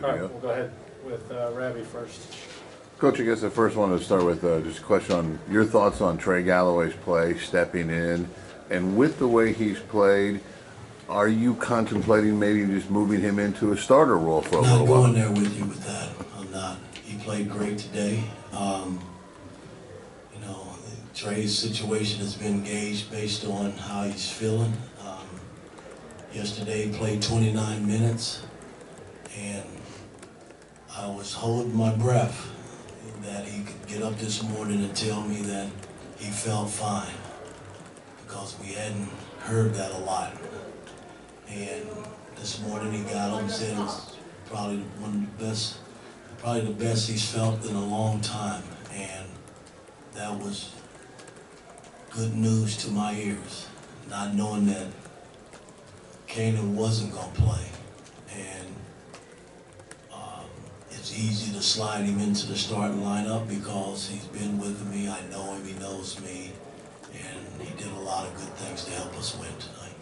All right, we'll go ahead with Ravi first. Coach, I guess I first wanted to start with just a question on your thoughts on Trey Galloway's play, stepping in, and with the way he's played, are you contemplating maybe just moving him into a starter role for a little while? I'm not going there with you with that. I'm not. He played great today. Trey's situation has been gauged based on how he's feeling. Yesterday he played 29 minutes, and I was holding my breath that he could get up this morning and tell me that he felt fine, because we hadn't heard that a lot. And this morning he got up and said it was probably the best he's felt in a long time, and that was good news to my ears, not knowing that Kanan wasn't going to play. And it's easy to slide him into the starting lineup because he's been with me, I know him, he knows me, and he did a lot of good things to help us win tonight.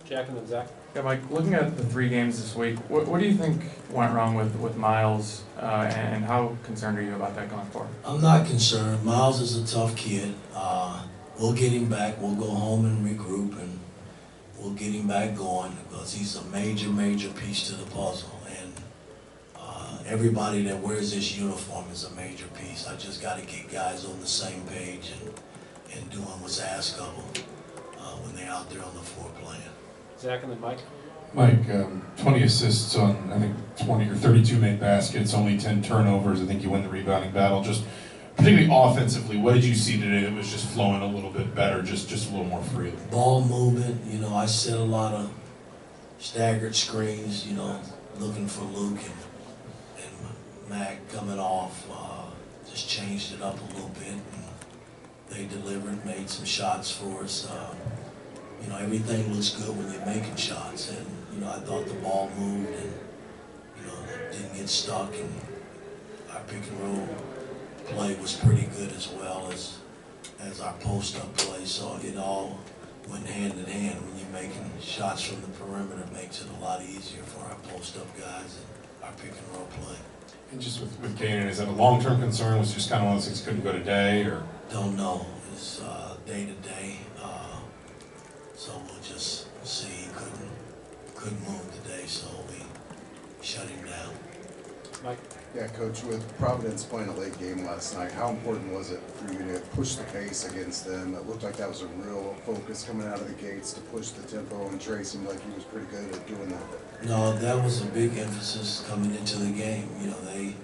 Jack and then Zach. Yeah, Mike, looking at the 3 games this week, what do you think went wrong with Miles, and how concerned are you about that going forward? I'm not concerned. Miles is a tough kid. We'll get him back. We'll go home and regroup, and we'll get him back going, because he's a major, major piece to the puzzle. And everybody that wears this uniform is a major piece. I just got to get guys on the same page and doing what's asked of them when they're out there on the floor playing. Zach and then Mike. Mike, 20 assists on, I think, 20 or 32 made baskets, only 10 turnovers. I think you win the rebounding battle. Just particularly offensively, what did you see today that was just flowing a little bit better, just a little more freely? Ball movement, I set a lot of staggered screens, looking for Luke and Mac coming off. Just changed it up a little bit, and they delivered, made some shots for us. Everything looks good when you're making shots, and I thought the ball moved and didn't get stuck, and our pick and roll play was pretty good, as well as our post-up play. So it all went hand in hand. When you're making shots from the perimeter, it makes it a lot easier for our post-up guys and our pick and roll play. And just with Kanan, is that a long-term concern? Was it just kind of one of those things couldn't go today, or? Don't know. It's day to day. So we'll just see. He couldn't move today, so we shut him down. Mike. Yeah, Coach, with Providence playing a late game last night, how important was it for you to push the pace against them? It looked like that was a real focus coming out of the gates to push the tempo, and Trey seemed like he was pretty good at doing that. No, that was a big emphasis coming into the game. They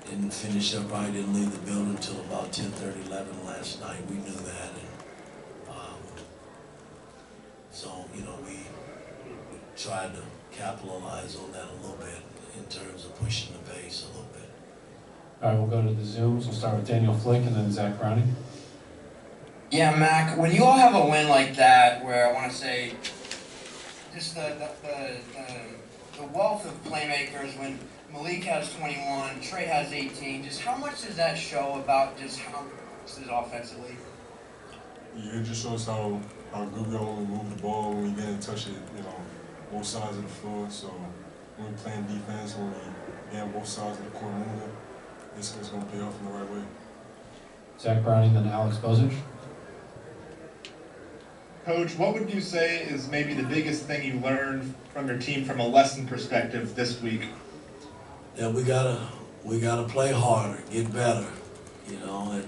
didn't finish up right, didn't leave the building until about 10:30, 11 last night. We knew that. And, so, we tried to capitalize on that a little bit in terms of pushing the pace a little bit. All right, we'll go to the Zooms. We'll start with Daniel Flick and then Zach Browning. Yeah, Mac, when you all have a win like that, where I want to say just the wealth of playmakers, when Malik has 21, Trey has 18, just how much does that show about just how this is offensively? Yeah, it just shows how good we are when we move the ball, when we get in touch it, both sides of the floor. So when we're playing defense, when we get on both sides of the court moving, it's going to pay off in the right way. Zach Browning, then Alex Bozich. Coach, what would you say is maybe the biggest thing you learned from your team from a lesson perspective this week? Yeah, we gotta play harder, get better, and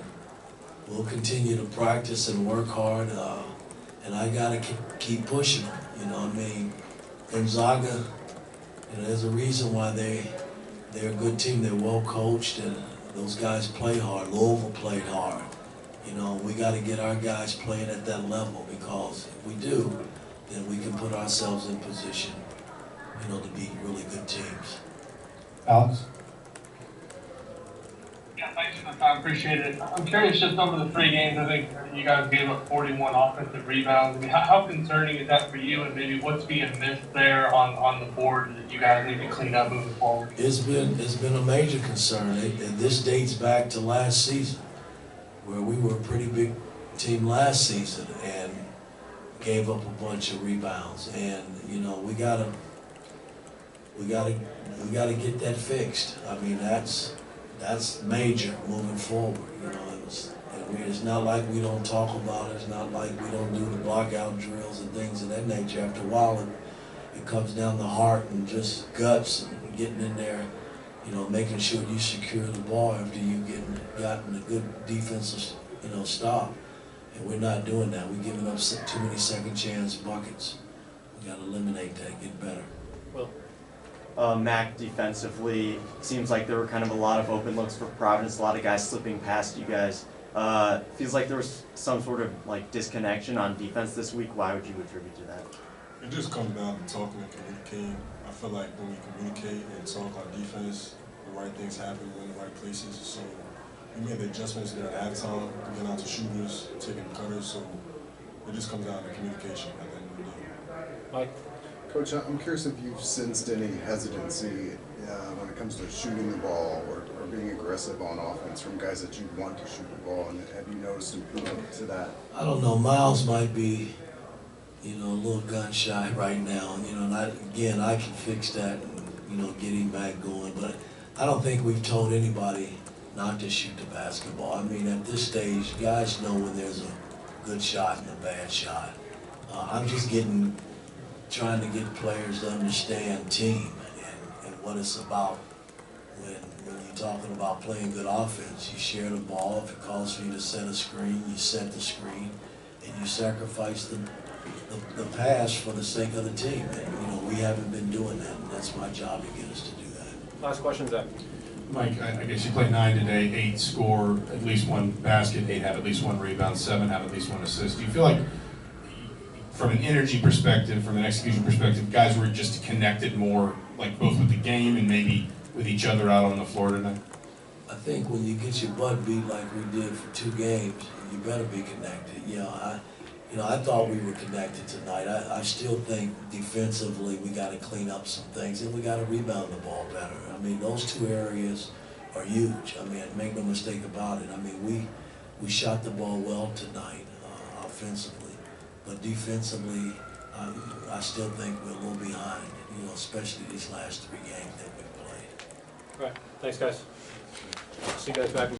we'll continue to practice and work hard. And I gotta keep pushing them. Gonzaga, there's a reason why they're a good team. They're well coached, and those guys play hard. Louisville played hard. We got to get our guys playing at that level, because if we do, then we can put ourselves in position, to beat really good teams. Alex? Yeah, thanks for the time. Appreciate it. I'm curious, just over the 3 games, I think you guys gave up 41 offensive rebounds. I mean, how concerning is that for you, and maybe what's being missed there on the board that you guys need to clean up moving forward? It's been a major concern, and this dates back to last season, where we were a pretty big team last season and gave up a bunch of rebounds. And we gotta we gotta get that fixed. I mean, that's major moving forward, you know. It's not like we don't talk about it, it's not like we don't do the blockout drills and things of that nature. After a while, it comes down to heart and just guts and getting in there, you know, making sure you secure the ball after you've gotten a good defensive, you know, stop. And we're not doing that. We're giving up too many second chance buckets. We gotta eliminate that, get better. Mac, defensively, seems like there were kind of a lot of open looks for Providence, a lot of guys slipping past you guys. Feels like there was some sort of like disconnection on defense this week. Why would you attribute to that? It just comes down to talking and communicating. I feel like when we communicate and talk on defense, the right things happen, we're in the right places. So we made the adjustments there at halftime, getting out to shooters, taking cutters. So it just comes down to communication at the end of the day. Mike? Coach, I'm curious if you've sensed any hesitancy when it comes to shooting the ball or being aggressive on offense from guys that you want to shoot the ball, and have you noticed improvement to that? I don't know, Miles might be, you know, a little gun shy right now, you know, and I can fix that and, you know, get him back going, but I don't think we've told anybody not to shoot the basketball. I mean, at this stage, guys know when there's a good shot and a bad shot. I'm just trying to get players to understand team and what it's about. When you're talking about playing good offense, you share the ball. If it calls for you to set a screen, you set the screen, and you sacrifice the pass for the sake of the team. And, you know, we haven't been doing that, and that's my job to get us to do that. Last question, Zach. Mike, I guess you played 9 today, 8 score at least one basket, 8 have at least one rebound, 7 have at least one assist. Do you feel like, from an energy perspective, from an execution perspective, guys were just connected more, like both with the game and maybe with each other out on the floor tonight? I think when you get your butt beat like we did for 2 games, you better be connected. I thought we were connected tonight. I still think defensively we got to clean up some things and we got to rebound the ball better. I mean, those 2 areas are huge. I mean, make no mistake about it. I mean, we shot the ball well tonight offensively, but defensively, I still think we're a little behind, you know, especially these last 3 games that we've played. All right, thanks, guys. See you guys back.